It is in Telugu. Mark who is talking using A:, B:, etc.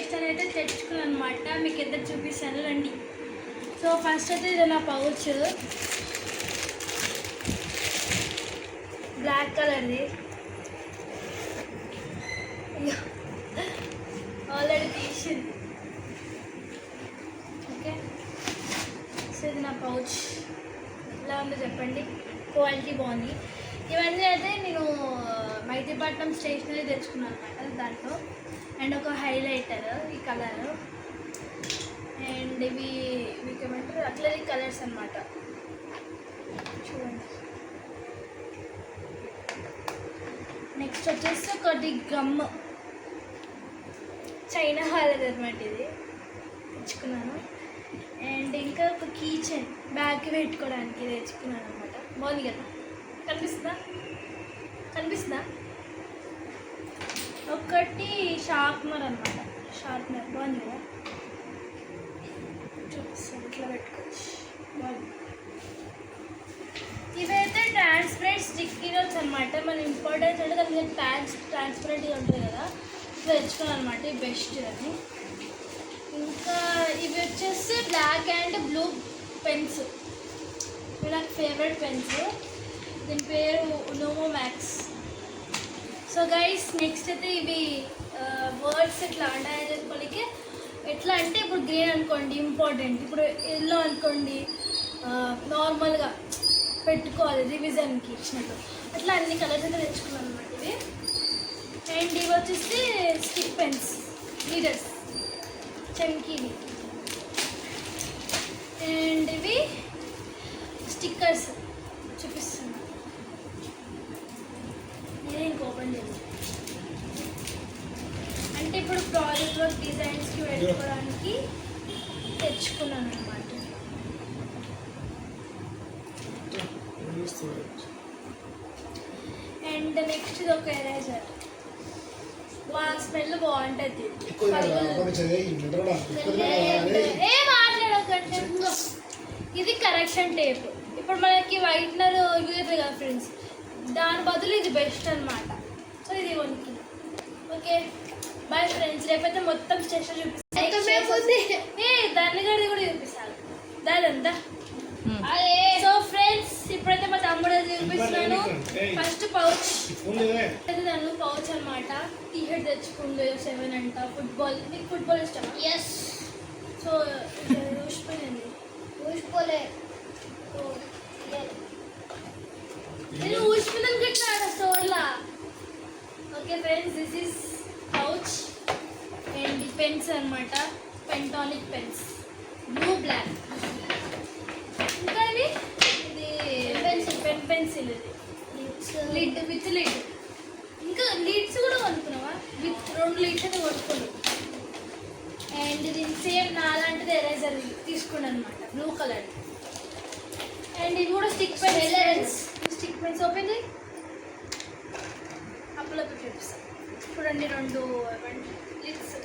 A: స్టేషనరీ అయితే తెచ్చుకున్నాను అనమాట. మీకు ఎంత చూపిస్తాను రండి. సో ఫస్ట్ అయితే ఇది నా పౌచ్ బ్లాక్ కలర్ది, ఆల్రెడీ తీసింది. ఓకే, సో ఇది నా పౌచ్. ఎలా ఉందో చెప్పండి, క్వాలిటీ బాగుంది. ఇవన్నీ అయితే నేను మైతీపట్నం స్టేషనరీ తెచ్చుకున్నాను అనమాట. దాంట్లో అండ్ ఒక హైలైటర్ ఈ కలర్, అండ్ ఇవి మీకు ఏమంటారు అట్లరీ కలర్స్ అనమాట. చూడండి. నెక్స్ట్ వచ్చేసి ఒకటి గమ్, చైనా హాలర్ అనమాట, ఇది తెచ్చుకున్నాను. అండ్ ఇంకా ఒక కీ చైన్ బ్యాగ్కి పెట్టుకోవడానికి తెచ్చుకున్నాను అనమాట. బాగుంది కదా, కనిపిస్తుందా? ఒకటి షార్ప్నర్ అనమాట, షార్ప్నర్ బాగుంది కదా, చూపిస్తాను. ఇట్లా పెట్టుకోవచ్చు, బాగుంది. ఇవైతే ట్రాన్స్పరెంట్ స్టిక్కీ నోట్స్ అనమాట. మన ఇంపార్టెన్స్ అంటే దానికి ట్రాన్స్పరెంట్గా ఉంటుంది కదా, ఇట్లా తెచ్చుకోవాలి అనమాట. ఇది బెస్ట్ అని. ఇంకా ఇవి వచ్చేసి బ్లాక్ అండ్ బ్లూ పెన్స్, ఇవి నాకు ఫేవరెట్ పెన్స్. దీని పేరు నోమో మ్యాక్స్. సో గైస్ నెక్స్ట్ అయితే ఇవి వర్డ్స్ ఇట్లా అండర్లైన్ చేసుకోనికి. ఎట్లా అంటే ఇప్పుడు గ్రీన్ అనుకోండి ఇంపార్టెంట్, ఇప్పుడు ఎల్లో అనుకోండి నార్మల్గా పెట్టుకోవాలి రివిజన్కి ఇచ్చినట్టు. అట్లా అన్ని కలర్స్ అయితే తెచ్చుకున్నాను అనమాట ఇవి. అండ్ ఇవి వచ్చేసి స్టిక్ పెన్స్, లీడర్స్, చెమ్కీవి. అండ్ ఇవి స్టిక్కర్స్ చూపిస్తున్నాను. నేను ఇంక ఓపెన్ చేస్తాను అంటే ఇప్పుడు ప్రాజెక్ట్ వర్క్ డిజైన్స్కి పెట్టుకోవడానికి తెచ్చుకున్నాను అనమాట. అండ్ నెక్స్ట్ ఇది ఒక ఎరేజర్. స్మెల్ బాగుంటుంది. మాట్లాడకంటే ఇది కరెక్షన్ టేప్. ఇప్పుడు మనకి వైట్నర్ ఇవి కదా ఫ్రెండ్స్, దాని బదులు ఇది బెస్ట్ అనమాట. సో ఇది కొనుక్కున్నాం. Okay bye friends. రేపైతే మొత్తం స్టేషన్ చూపిస్తాను. దాన్ని కూడా చూపిస్తాను దాదంతా. సో ఫ్రెండ్స్ ఇప్పుడైతే మా తమ్ముడు చూపిస్తున్నాను. ఫస్ట్ పౌచ్, దాని పౌచ్ అనమాట. టీ-షర్ట్ తెచ్చుకుంది 7 అంట. ఫుట్బాల్, నీకు ఫుట్బాల్ ఇష్టమా? ఎస్. సో ఊసిపోయింది, ఊసిపోలే. నేను ఊసిపోయిందని కట్టినా స్టోర్లా. Okay friends, this is pouch. And pens అనమాట, పెంటానిక్ పెన్స్, బ్లూ బ్లాక్. ఇంకా ఇది పెన్సిల్, పెన్సిల్, ఇది లిడ్ విత్ లిడ్. ఇంకా లిడ్స్ కూడా కొనుక్కున్నావా? విత్ 2 లిడ్స్ అయితే కొనుక్కున్నావు. అండ్ ఇది సేమ్ నాలాంటిది ఎరేజర్ తీసుకున్నాను అనమాట, బ్లూ కలర్. అండ్ ఇది కూడా stick pens. Stick pens open చేయి, అప్పులతో చూపిస్తాను. చూడండి 2 లిడ్స్.